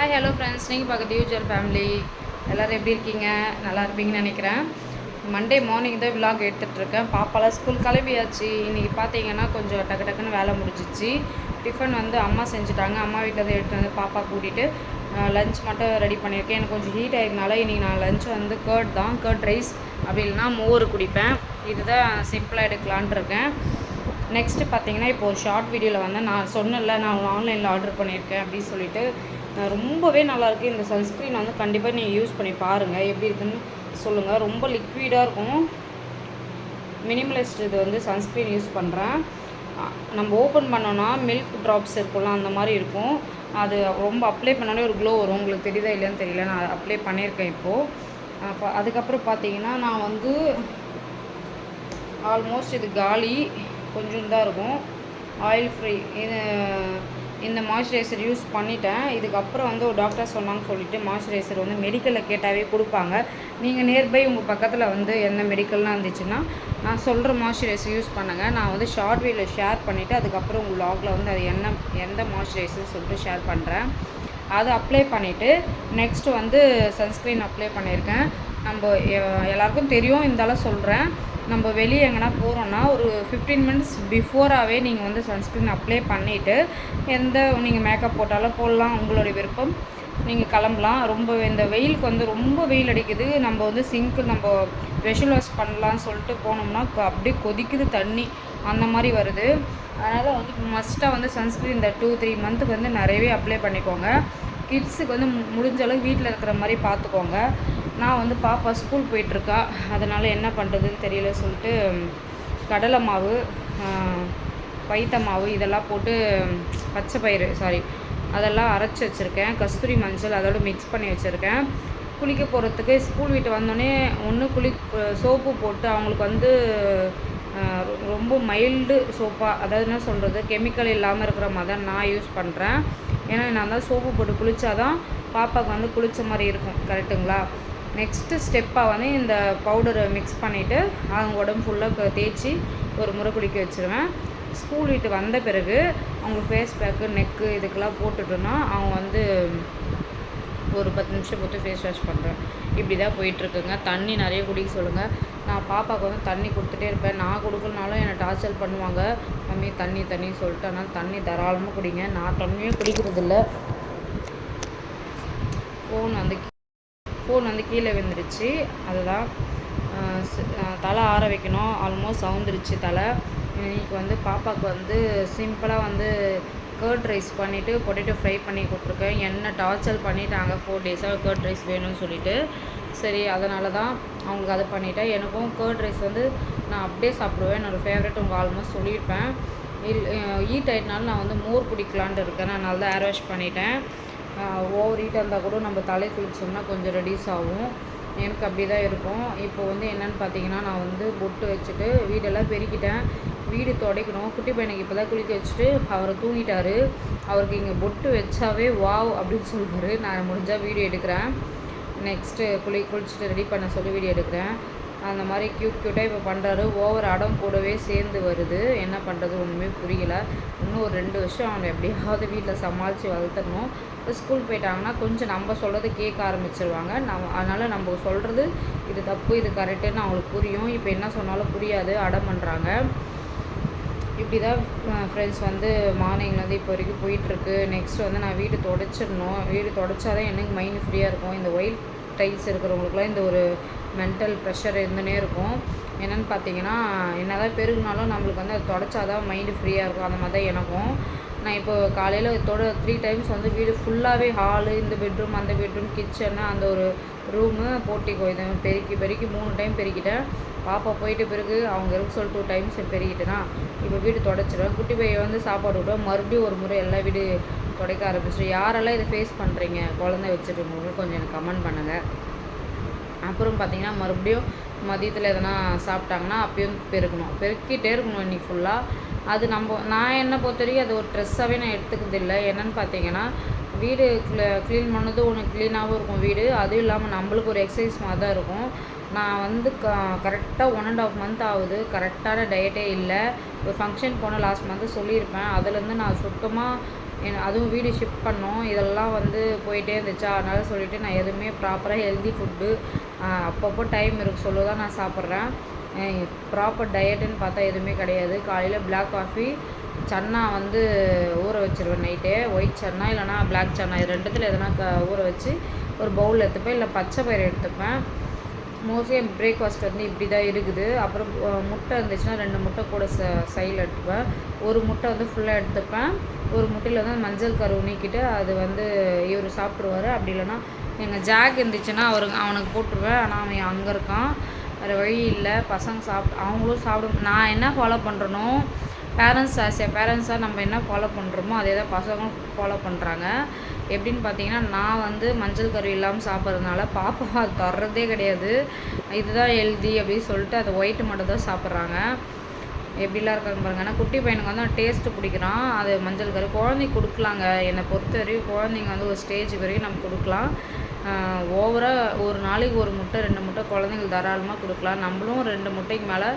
Hi hello friends, நீங்கள் பார்க்குறது யூஜுவல் family. எல்லோரும் எப்படி இருக்கீங்க? நல்லா இருப்பீங்கன்னு நினைக்கிறேன். மண்டே மார்னிங் தான் விலாக் எடுத்துகிட்ருக்கேன். பாப்பாலாம் ஸ்கூல் கிளம்பியாச்சு. இன்றைக்கி பார்த்தீங்கன்னா கொஞ்சம் டக்கு டக்குன்னு வேலை முடிஞ்சிச்சு. டிஃபன் வந்து அம்மா செஞ்சுட்டாங்க. அம்மா வீட்டில் தான் எடுத்து வந்து பாப்பா கூட்டிகிட்டு லஞ்ச் மட்டும் ரெடி பண்ணியிருக்கேன். எனக்கு கொஞ்சம் ஹீட் ஆகிருந்தால இன்றைக்கி நான் லஞ்ச் வந்து கர்ட் ரைஸ் அப்படி இல்லைனா மோர் குடிப்பேன். இதுதான் சிம்பிளாக எடுக்கலான் இருக்கேன். நெக்ஸ்ட்டு பார்த்தீங்கன்னா இப்போது ஷார்ட் வீடியோவில் வந்து நான் சொன்னல நான் ஆன்லைனில் ஆர்டர் பண்ணியிருக்கேன் அப்படின்னு சொல்லிட்டு ரொம்பவே நல்லாயிருக்கு. இந்த சன்ஸ்க்ரீன் வந்து கண்டிப்பாக நீங்கள் யூஸ் பண்ணி பாருங்கள், எப்படி இருக்குன்னு சொல்லுங்கள். ரொம்ப லிக்விடாக இருக்கும். மினிமலிஸ்ட் இது வந்து சன்ஸ்க்ரீன் யூஸ் பண்ணுறேன். நம்ம ஓப்பன் பண்ணோன்னா மில்க் ட்ராப்ஸ் இருக்கும்ல அந்த மாதிரி இருக்கும். அது ரொம்ப அப்ளை பண்ணோடனே ஒரு க்ளோ வரும். உங்களுக்கு தெரியுதா இல்லையான்னு தெரியல, நான் அப்ளை பண்ணியிருக்கேன் இப்போது. அதுக்கப்புறம் பார்த்தீங்கன்னா நான் வந்து ஆல்மோஸ்ட் இது காலி கொஞ்சம் தான் இருக்கும். ஆயில் ஃப்ரீ இந்த மாய்ஸ்சரைசர் யூஸ் பண்ணிட்டேன். இதுக்கப்புறம் வந்து ஒரு டாக்டர் சொன்னாங்கன்னு சொல்லிட்டு மாய்ஸ்சரைசர் வந்து மெடிக்கலில் கேட்டாவே கொடுப்பாங்க. நீங்கள் நியர்பை உங்கள் பக்கத்தில் வந்து எந்த மெடிக்கல்லாம் இருந்துச்சுன்னா நான் சொல்கிற மாய்ஸ்சரைசர் யூஸ் பண்ணுங்கள். நான் வந்து ஷார்ட் வீடியோவில் ஷேர் பண்ணிவிட்டு அதுக்கப்புறம் உங்கள் வ்ளாகில் வந்து அது எந்த மாய்ஸ்சரைசர் சொல்லிட்டு ஷேர் பண்ணுறேன். அதை அப்ளை பண்ணிவிட்டு நெக்ஸ்ட்டு வந்து சன்ஸ்க்ரீன் அப்ளை பண்ணியிருக்கேன். நம்ம எல்லாருக்கும் தெரியும், இருந்தாலும் சொல்கிறேன். நம்ம வெளியே எங்கன்னா போகிறோன்னா ஒரு 15 மினிட்ஸ் பிஃபோராகவே நீங்கள் வந்து சன்ஸ்க்ரீன் அப்ளை பண்ணிவிட்டு நீங்கள் மேக்கப் போட்டாலும் போடலாம், உங்களுடைய விருப்பம். நீங்கள் கிளம்பலாம். ரொம்ப இந்த வெயிலுக்கு வந்து ரொம்ப வெயில் அடிக்குது. நம்ம வந்து சிங்க்கு நம்ம வெஷல் வாஷ் பண்ணலான்னு சொல்லிட்டு போனோம்னா அப்படியே கொதிக்குது தண்ணி, அந்த மாதிரி வருது. அதனால் வந்து மஸ்ட்டாக வந்து சன்ஸ்க்ரீன் இந்த 2-3 மந்த்துக்கு வந்து நிறையவே அப்ளை பண்ணிக்கோங்க. கிட்ஸுக்கு வந்து முடிஞ்ச அளவுக்கு வீட்டில் இருக்கிற மாதிரி பார்த்துக்கோங்க. நான் வந்து பாப்பா ஸ்கூல் போயிட்டுருக்கா, அதனால் என்ன பண்ணுறதுன்னு தெரியல சொல்லிட்டு கடலை மாவு, பைத்த மாவு இதெல்லாம் போட்டு பச்சை பயிறு அதெல்லாம் அரைச்சி வச்சுருக்கேன். கஸ்தூரி மஞ்சள் அதோடு மிக்ஸ் பண்ணி வச்சுருக்கேன். குளிக்க போகிறதுக்கு ஸ்கூல் விட்டு வந்தோடனே ஒன்று சோப்பு போட்டு அவங்களுக்கு வந்து ரொம்ப மைல்டு சோப்பாக, அதாவது என்ன சொல்கிறது, கெமிக்கல் இல்லாமல் இருக்கிற மாதிரி தான் நான் யூஸ் பண்ணுறேன். ஏன்னா நான் தான் சோப்பு போட்டு குளித்தாதான் பாப்பாவுக்கு வந்து குளித்த மாதிரி இருக்கும். கரெக்டுங்களா? நெக்ஸ்ட்டு ஸ்டெப்பாக வந்து இந்த பவுடரை மிக்ஸ் பண்ணிவிட்டு அவங்க உடம்பு ஃபுல்லாக தேய்ச்சி ஒரு முறை குளிக்க வச்சுருவேன். ஸ்கூல் விட்டு வந்த பிறகு அவங்க ஃபேஸ் பேக்கு நெக்கு இதுக்கெல்லாம் போட்டுட்டோன்னா அவங்க வந்து ஒரு 10 நிமிஷம் போட்டு ஃபேஸ் வாஷ் பண்ணுறேன். இப்படி தான் போயிட்டுருக்குங்க. தண்ணி நிறைய குடிக்க சொல்லுங்கள். நான் பாப்பாவுக்கு வந்து தண்ணி கொடுத்துட்டே இருப்பேன். நான் கொடுக்கலனாலும் என்னை டார்ச்சர் பண்ணுவாங்க, மம்மி தண்ணி சொல்லிட்டு. அதனால் தண்ணி தாராளமாக குடிங்க. நான் தண்ணியே குடிக்கிறதில்ல. ஃபோன் வந்து கீழே விழுந்துருச்சு. அதுதான் தலை ஆற வைக்கணும். ஆல்மோஸ்ட் சவுந்துருச்சு தலை. இன்றைக்கி வந்து பாப்பாவுக்கு வந்து சிம்பிளாக வந்து கர்ட் ரைஸ் பண்ணிவிட்டு பொட்டேட்டோ ஃப்ரை பண்ணி கொடுத்துருக்கேன். என்ன டார்ச்சர் பண்ணிட்டாங்க 4 டேஸாக கர்ட் ரைஸ் வேணும்னு சொல்லிட்டு. சரி, அதனால தான் அவங்களுக்கு அதை பண்ணிவிட்டேன். எனக்கும் கர்ட் ரைஸ் வந்து நான் அப்படியே சாப்பிடுவேன். என்னோடய ஃபேவரெட் உங்கள் ஆல்மோஸ்ட் சொல்லியிருப்பேன். ஹீட் ஆகிட்டனால நான் வந்து மோர் குடிக்கலான்ட்டு இருக்கேன். அதனால தான் ஏர் வாஷ் பண்ணிட்டேன். ஓவர் ஹீட்டாக இருந்தால் கூட நம்ம தலை குளித்தோம்னா கொஞ்சம் ரெடியூஸ் ஆகும். எனக்கு அப்படி தான் இருக்கும். இப்போ வந்து என்னென்னு பார்த்தீங்கன்னா நான் வந்து பொட்டு வச்சுட்டு வீடெல்லாம் பெருக்கிட்டேன். வீடு துடைக்கணும். குட்டி பையனுக்கு இப்போ தான் குளிக்க வச்சுட்டு அவரை தூங்கிட்டார். அவருக்கு இங்கே பொட்டு வச்சாவே வாவ் அப்படின்னு சொல்லுவார். நான் முடிஞ்சால் வீடியோ எடுக்கிறேன். நெக்ஸ்ட்டு குளிச்சுட்டு ரெடி பண்ண சொல்லி வீடியோ எடுக்கிறேன். அந்த மாதிரி க்யூட்டாக இப்போ பண்ணுறாரு. ஓவர் அடம் கூடவே சேர்ந்து வருது. என்ன பண்ணுறது ஒன்றுமே புரியல. இன்னும் ஒரு 2 வருஷம் அவனை எப்படியாவது வீட்டில் சமாளித்து வளர்த்துடணும். இப்போ ஸ்கூல் போயிட்டாங்கன்னா கொஞ்சம் நம்ம சொல்கிறது கேட்க ஆரம்பிச்சிருவாங்க. அதனால் நம்ம சொல்கிறது இது தப்பு இது கரெக்டுன்னு அவங்களுக்கு புரியும். இப்போ என்ன சொன்னாலும் புரியாது, அடம் பண்ணுறாங்க. இப்படி தான் ஃப்ரெண்ட்ஸ் வந்து மார்னிங்லேருந்து இப்போ வரைக்கும் போயிட்டுருக்கு. நெக்ஸ்ட்டு வந்து நான் வீடு துடைச்சிடணும். வீடு துடைச்சாதான் எனக்கு மைண்ட் ஃப்ரீயாக இருக்கும். இந்த ஒயிட் டைல்ஸ் இருக்கிறவங்களுக்குலாம் இந்த ஒரு மென்டல் ப்ரெஷர் இருந்துகிட்டே இருக்கும். என்னென்னு பார்த்தீங்கன்னா என்ன தான் பெருகுனாலும் நம்மளுக்கு வந்து அது தொடச்சாதான் மைண்டு ஃப்ரீயாக இருக்கும். அந்த மாதிரி தான் எனக்கும். நான் இப்போ காலையில் 3 டைம்ஸ் வந்து வீடு ஃபுல்லாகவே ஹாலு, இந்த பெட்ரூம், அந்த பெட்ரூம், கிச்சனு, அந்த ஒரு ரூமு, போர்ட்டிகோ இதை பெருக்கி 3 டைம் பெருக்கிட்டேன். பாப்பா போயிட்டு பிறகு அவங்க இருக்க சொல்லி 2 டைம்ஸ் பெருக்கிட்டேன்னா இப்போ வீடு துடைச்சிடுவேன். குட்டி பையை வந்து சாப்பாடு விட்டோம். மறுபடியும் ஒரு முறை எல்லா வீடு துடைக்க ஆரம்பிச்சிடும். யாரெல்லாம் இதை ஃபேஸ் பண்ணுறீங்க குழந்தை வச்சுருக்கவங்க கொஞ்சம் எனக்கு கமெண்ட் பண்ணுங்கள். அப்புறம் பார்த்திங்கன்னா மறுபடியும் மதியத்தில் எதனா சாப்பிட்டாங்கன்னா அப்பயும் பெருக்கிட்டே இருக்கணும் இன்றைக்கி ஃபுல்லாக. அது நான் என்ன பொறுத்த வரைக்கும் அது ஒரு ட்ரெஸ்ஸாகவே நான் எடுத்துக்கிறது இல்லை. என்னென்னு பார்த்தீங்கன்னா வீடு க்ளீன் பண்ணது ஒன்று க்ளீனாகவும் இருக்கும் வீடு. அதுவும் இல்லாமல் நம்மளுக்கு ஒரு எக்ஸசைஸ் மாதிரி தான் இருக்கும். நான் வந்து கரெக்டாக 1.5 மந்த் ஆகுது. கரெக்டான டயட்டே இல்லை. ஒரு ஃபங்க்ஷன் போன லாஸ்ட் மந்த்து சொல்லியிருப்பேன். அதுலேருந்து நான் சுத்தமாக அதுவும் வீடு ஷிஃப்ட் பண்ணோம். இதெல்லாம் வந்து போயிட்டே இருந்துச்சா, அதனால் சொல்லிவிட்டு நான் எதுவுமே ப்ராப்பராக ஹெல்தி ஃபுட்டு அப்பப்போ டைம் இருக்கு சொல்ல தான் நான் சாப்பிட்றேன். ப்ராப்பர் டயட்டுன்னு பார்த்தா எதுவுமே கிடையாது. காலையில் பிளாக் காஃபி, சன்னா வந்து ஊற வச்சுருவேன் நைட்டே. ஒயிட் சன்னா இல்லைனா பிளாக் சன்னா, இது ரெண்டுத்தில் எதனா ஊற வச்சு ஒரு பவுலில் எடுத்துப்பேன். இல்லை பச்சை பயிறு எடுத்துப்பேன். மோஸ்ட்லி என் பிரேக்ஃபாஸ்ட் வந்து இப்படி தான் இருக்குது. அப்புறம் முட்டை இருந்துச்சுன்னா 2 முட்டை கூட சைடில் எடுத்துப்பேன். ஒரு முட்டை வந்து ஃபுல்லாக எடுத்துப்பேன். ஒரு முட்டையில் வந்து மஞ்சள் கரு நீக்கிட்டு அது வந்து இவர் சாப்பிட்ருவார். அப்படி இல்லைன்னா எங்கள் ஜாக் இருந்துச்சுன்னா அவனுக்கு போட்டுருவேன். ஆனால் அவன் அங்கே இருக்கான், வேறு வழி இல்லை. பசங்க அவங்களும் சாப்பிடும். நான் என்ன ஃபாலோ பண்ணுறனோ, பேரண்ட்ஸாக நம்ம என்ன ஃபாலோ பண்ணுறோமோ அதே தான் பசங்களும் ஃபாலோ பண்ணுறாங்க. எப்படின்னு பார்த்தீங்கன்னா, நான் வந்து மஞ்சள் கரு இல்லாமல் சாப்பிட்றதுனால பாப்பா அது தர்றதே கிடையாது. இதுதான் ஹெல்தி அப்படின்னு சொல்லிட்டு அது ஒயிட்டு மட்டும் தான் சாப்பிட்றாங்க. எப்படிலாம் இருக்காங்க பாருங்க. ஆனால் குட்டி பையனுக்கு வந்து டேஸ்ட்டு பிடிக்கிறான். அது மஞ்சள் கரு குழந்தைக்கு கொடுக்கலாங்க. என்னை பொறுத்த வரைக்கும் குழந்தைங்க வந்து ஒரு ஸ்டேஜ் வரைக்கும் நம்ம கொடுக்கலாம். ஓவராக ஒரு நாளைக்கு 1 முட்டை 2 முட்டை குழந்தைங்களுக்கு தாராளமாக கொடுக்கலாம். நம்மளும் 2 முட்டைக்கு மேலே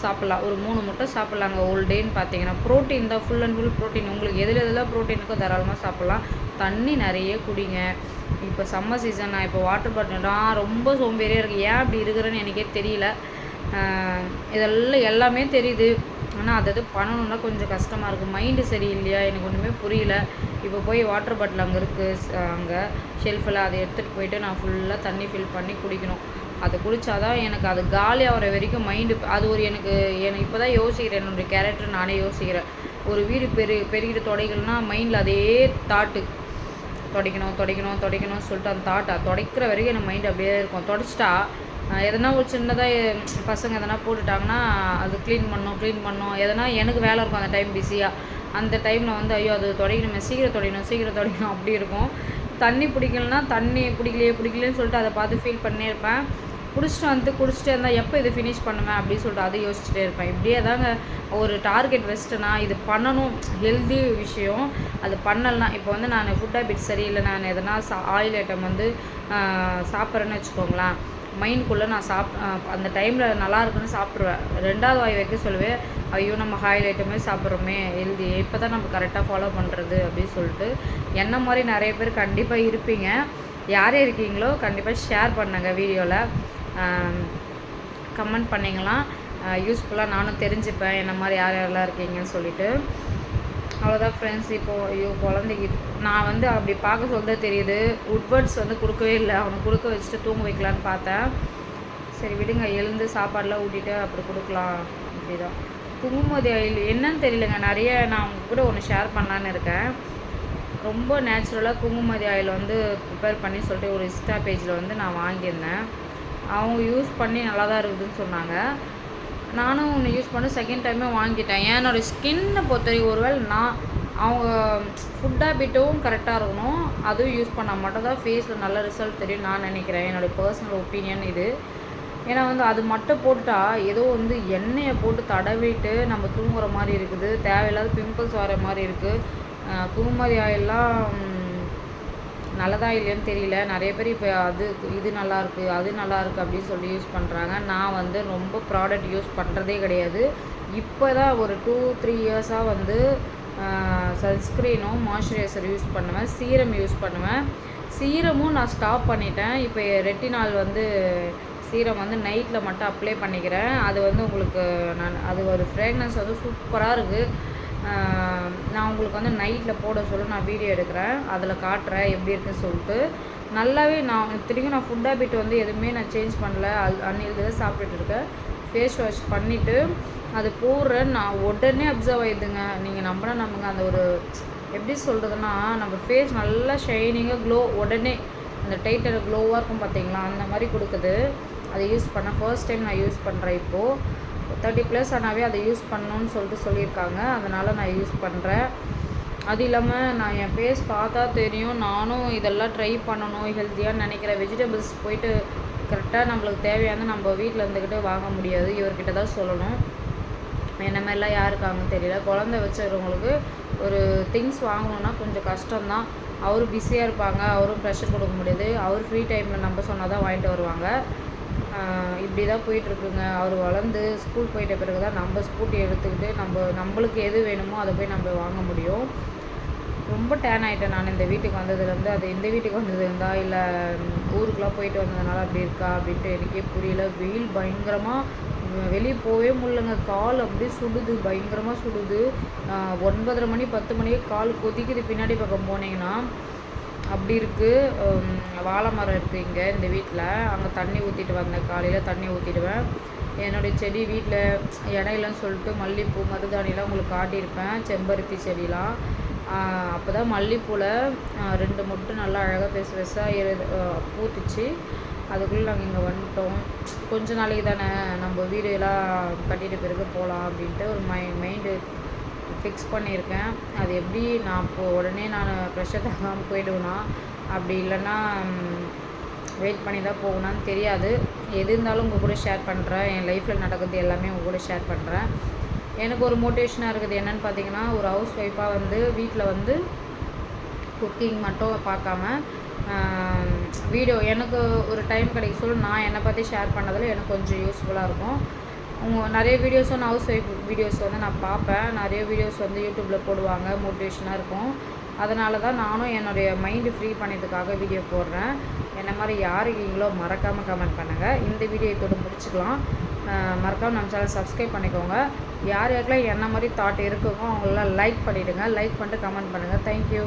சாப்பிட்லாம். ஒரு 3 முட்டை சாப்பிட்லாங்க ஹோல் டேன்னு பார்த்தீங்கன்னா. ப்ரோட்டீன் தான், ஃபுல் அண்ட் ஃபுல் ப்ரோட்டீன். உங்களுக்கு எதில் ப்ரோட்டீன் இருக்கோ தாராளமாக சாப்பிட்லாம். தண்ணி நிறைய குடிங்க. இப்போ சம்மர் சீசன், நான் இப்போ வாட்டர் பாட்டில் நான் ரொம்ப சோம்பேறியாக இருக்குது. ஏன் அப்படி இருக்கிறேன்னு எனக்கே தெரியல. இதெல்லாம் எல்லாமே தெரியுது, ஆனால் அது பண்ணணுன்னா கொஞ்சம் கஷ்டமாக இருக்குது. மைண்டு சரியில்லையா எனக்கு ஒன்றுமே புரியல. இப்போ போய் வாட்டர் பாட்டில் அங்கே இருக்குது, அங்கே ஷெல்ஃபில் அதை எடுத்துகிட்டு போயிட்டு நான் ஃபுல்லாக தண்ணி ஃபில் பண்ணி குடிக்கணும். அது குடித்தாதான் எனக்கு அது காலி ஆகிற வரைக்கும் மைண்டு அது ஒரு எனக்கு இப்போ தான் யோசிக்கிறேன். என்னுடைய கேரக்டர் நானே யோசிக்கிறேன். ஒரு வீடு பெருகிட்டு துடைக்கலன்னா மைண்டில் அதே தாட்டு, துடைக்கணும்னு சொல்லிட்டு அந்த தாட்டை துடைக்கிற வரைக்கும் எனக்கு மைண்டு அப்படியே இருக்கும். துடைச்சிட்டா எதனா ஒரு சின்னதாக பசங்க எதனா போட்டுட்டாங்கன்னா அது க்ளீன் பண்ணோம் எதனா எனக்கு வேலை இருக்கும். அந்த டைம் பிஸியாக அந்த டைமில் வந்து ஐயோ அது துடைக்கணுமே, சீக்கிரம் துடைக்கணும் அப்படி இருக்கும். தண்ணி பிடிக்கலன்னா தண்ணி பிடிக்கலையேன்னு சொல்லிட்டு அதை பார்த்து ஃபீல் பண்ணே இருப்பேன். குடிச்சிட்டே இருந்தால் எப்போ இது ஃபினிஷ் பண்ணுவேன் அப்படின்னு சொல்லிட்டு அதை யோசிச்சுட்டே இருப்பேன். இப்படியே தாங்க ஒரு டார்கெட் வச்சுட்டேன்னா இது பண்ணணும், ஹெல்தி விஷயம். அது பண்ணலனா இப்போ வந்து நான் ஃபுட் ஹேபிட் சரியில்லை, நான் எதனா ஆயில் ஐட்டம் வந்து சாப்பிட்றேன்னு வச்சுக்கோங்களேன், மைண்டுக்குள்ளே நான் அந்த டைமில் நல்லா இருக்குன்னு சாப்பிட்ருவேன். 2வது வாய் வைக்க சொல்லுவேன், ஐயோ நம்ம ஆயில் ஐட்டமே சாப்பிட்றோமே, ஹெல்தி இப்போ தான் நம்ம கரெக்டாக ஃபாலோ பண்ணுறது அப்படின்னு சொல்லிட்டு. என்ன மாதிரி நிறைய பேர் கண்டிப்பாக இருப்பீங்க. யாரே இருக்கீங்களோ கண்டிப்பாக ஷேர் பண்ணுங்க, வீடியோவில் கமெண்ட் பண்ணிங்களா யூஸ்ஃபுல்லாக நானும் தெரிஞ்சுப்பேன் என்ன மாதிரி யாரெல்லாம் இருக்கீங்கன்னு சொல்லிட்டு. அவ்வளோதான் ஃப்ரெண்ட்ஸ். இப்போது ஐயோ குழந்தைக்கு நான் வந்து அப்படி பார்க்க சொல்ல தெரியுது, உட்வர்ட்ஸ் வந்து கொடுக்கவே இல்லை. அவனுக்கு கொடுக்க வச்சுட்டு தூங்க வைக்கலான்னு பார்த்தேன். சரி விடுங்க, எழுந்து சாப்பாடெலாம் ஊட்டிட்டு அப்படி கொடுக்கலாம். அப்படி தான் குங்குமதி ஆயில் என்னன்னு தெரியலங்க. நிறைய நான் அவங்க கூட ஒன்று ஷேர் பண்ணலான்னு இருக்கேன். ரொம்ப நேச்சுரலாக குங்குமதி ஆயில் வந்து ப்ரிப்பேர் பண்ணி சொல்லிட்டு ஒரு இன்ஸ்டா பேஜில் வந்து நான் வாங்கியிருந்தேன். அவங்க யூஸ் பண்ணி நல்லா தான் இருக்குதுன்னு சொன்னாங்க. நானும் ஒன்று யூஸ் பண்ணி செகண்ட் டைமே வாங்கிட்டேன். என்னோடய ஸ்கின்னை பொறுத்தவரைக்கும் ஒருவேளை அவங்க ஃபுட் ஹேபிட்டும் கரெக்டாக இருக்கணும், அதுவும் யூஸ் பண்ணால் மட்டும் தான் ஃபேஸில் நல்ல ரிசல்ட் தெரியும் நான் நினைக்கிறேன். என்னோடய பர்சனல் ஒப்பீனியன் இது. ஏன்னா வந்து அது மட்டும் போட்டுட்டா ஏதோ வந்து எண்ணெயை போட்டு தடவிட்டு நம்ம தூங்குற மாதிரி இருக்குது, தேவையில்லாத பிம்பிள்ஸ் வர மாதிரி இருக்குது. குங்குமதி ஆயிலெலாம் நல்லதா இல்லைன்னு தெரியல. நிறைய பேர் இப்போ இது நல்லாயிருக்கு அது நல்லாயிருக்கு அப்படின்னு சொல்லி யூஸ் பண்ணுறாங்க. நான் வந்து ரொம்ப ப்ராடக்ட் யூஸ் பண்ணுறதே கிடையாது. இப்போ தான் ஒரு 2-3 இயர்ஸாக வந்து சன்ஸ்க்ரீனும் மாய்ஸ்சரைசர் யூஸ் பண்ணுவேன், சீரம் யூஸ் பண்ணுவேன். சீரமும் நான் ஸ்டாப் பண்ணிட்டேன். இப்போ ரெட்டினால் வந்து சீரம் வந்து நைட்டில் மட்டும் அப்ளை பண்ணிக்கிறேன். அது வந்து உங்களுக்கு அது ஒரு ஃப்ரேக்னன்ஸ் வந்து சூப்பராக இருக்குது. நான் உங்களுக்கு வந்து நைட்டில் போட சொல்ல நான் வீடியோ எடுக்கிறேன், அதில் காட்டுறேன் எப்படி இருக்குன்னு சொல்லிட்டு. நல்லாவே நான் ஃபுட் ஹேபிட் வந்து எதுவுமே நான் சேஞ்ச் பண்ணல. அன்னிலிருந்து தான் சாப்பிட்டுட்டு இருக்கேன். ஃபேஸ் வாஷ் பண்ணிவிட்டு அது போடுறேன், நான் உடனே அப்சர்வ் ஆகிடுதுங்க. நீங்கள் நம்புங்க, அந்த ஒரு எப்படி சொல்கிறதுனா நம்ம ஃபேஸ் நல்லா ஷைனிங்காக க்ளோ, உடனே அந்த டைட்டர் க்ளோவாக இருக்கும் பார்த்தீங்களா, அந்த மாதிரி கொடுக்குது. அதை யூஸ் பண்ணேன். ஃபர்ஸ்ட் டைம் நான் யூஸ் பண்ணுறேன். இப்போது 30+ ஆனாவே அதை யூஸ் பண்ணணுன்னு சொல்லியிருக்காங்க. அதனால் நான் யூஸ் பண்ணுறேன். அது இல்லாமல் நான் என் ஃபேஸ் பார்த்தா தெரியும், நானும் இதெல்லாம் ட்ரை பண்ணணும் ஹெல்த்தியான்னு நினைக்கிறேன். வெஜிடபிள்ஸ் போயிட்டு கரெக்டாக நம்மளுக்கு தேவையான நம்ம வீட்டில் இருந்துக்கிட்டு வாங்க முடியாது, இவர்கிட்ட தான் சொல்லணும். என்ன மாதிரிலாம் யாருக்காங்கன்னு தெரியல. குழந்தை வச்சுருவங்களுக்கு ஒரு திங்ஸ் வாங்கணுன்னா கொஞ்சம் கஷ்டம்தான். அவரும் பிஸியாக இருப்பாங்க, அவரும் ப்ரெஷர் கொடுக்க முடியாது. அவர் ஃப்ரீ டைமில் நம்ம சொன்னால் தான் வாங்கிட்டு வருவாங்க. இப்படி தான் போயிட்டுருக்குங்க. அவர் வளர்ந்து ஸ்கூல் போயிட்ட பிறகு தான் நம்ம ஸ்கூட்டி எடுத்துக்கிட்டு நம்மளுக்கு எது வேணுமோ அதை போய் நம்ம வாங்க முடியும். ரொம்ப டேன் ஆகிட்டேன் நான் இந்த வீட்டுக்கு வந்ததுலேருந்து. அது இந்த வீட்டுக்கு வந்தது இருந்தா இல்லை ஊருக்குலாம் போயிட்டு வந்ததுனால அப்படி இருக்கா அப்படின்ட்டு எனக்கே புரியல. வெயில் பயங்கரமாக வெளியே போகவே முடியலங்க. கால் அப்படியே சுடுது, பயங்கரமாக சுடுது. 9:30 மணி 10 மணிக்கு கால் கொதிக்குது. பின்னாடி பக்கம் போனீங்கன்னா அப்படி இருக்குது. வாழை மரம் இருக்குது இங்கே இந்த வீட்டில். அங்கே தண்ணி ஊற்றிட்டு வந்தேன், காலையில் தண்ணி ஊற்றிடுவேன். என்னுடைய செடி வீட்டில் இடம் இல்லைன்னு சொல்லிட்டு மல்லிகைப்பூ மருதாணிலாம் உங்களுக்கு காட்டியிருப்பேன், செம்பருத்தி செடிலாம். அப்போ தான் மல்லிகைப்பூவில் 2 மொட்டு நல்லா அழகாக பெருசு பெருசாக பூத்துச்சு. அதுக்குள்ளே நாங்கள் இங்கே வந்துட்டோம். கொஞ்ச நாளைக்கு தானே, நம்ம வீடு எல்லாம் கட்டிட்டு பிறகு போகலாம் அப்படின்ட்டு ஒரு மைண்டு ஃபிக்ஸ் பண்ணியிருக்கேன். அது எப்படி நான் உடனே நான் ப்ரெஷர் தாங்காமல் போயிடுவேனா, அப்படி இல்லைன்னா வெயிட் பண்ணி தான் போகணும்னு தெரியாது. எது இருந்தாலும் உங்கள் கூட ஷேர் பண்ணுறேன். என் லைஃப்பில் நடக்கிறது எல்லாமே உங்கள் கூட ஷேர் பண்ணுறேன். எனக்கு ஒரு மோட்டிவேஷனாக இருக்குது என்னென்னு பார்த்தீங்கன்னா, ஒரு ஹவுஸ் ஒய்ஃபாக வந்து வீட்டில் வந்து குக்கிங் மட்டும் பார்க்காம வீடியோ எனக்கு ஒரு டைம் கிடைக்க சொல்ல நான் என்னை பற்றி ஷேர் பண்ணதில் எனக்கு கொஞ்சம் யூஸ்ஃபுல்லாக இருக்கும். நிறைய வீடியோஸும் நான் ஹவுஸ் ஒய்ஃப் வீடியோஸ் வந்து நான் பார்ப்பேன். நிறைய வீடியோஸ் வந்து யூடியூப்பில் போடுவாங்க, மோட்டிவேஷனாக இருக்கும். அதனால தான் நானும் என்னுடைய மைண்டு ஃப்ரீ பண்ணதுக்காக வீடியோ போடுறேன். என்ன மாதிரி யார் இருக்கீங்களோ மறக்காமல் கமெண்ட் பண்ணுங்கள். இந்த வீடியோ இதோட முடிச்சுக்கலாம். மறக்காமல் நம்ம சேனல் சப்ஸ்கிரைப் பண்ணிக்கோங்க. யார் யாருக்கெல்லாம் என்ன மாதிரி தாட் இருக்குமோ அவங்களெலாம் லைக் பண்ணிவிடுங்க. லைக் பண்ணிட்டு கமெண்ட் பண்ணுங்கள். தேங்க்யூ.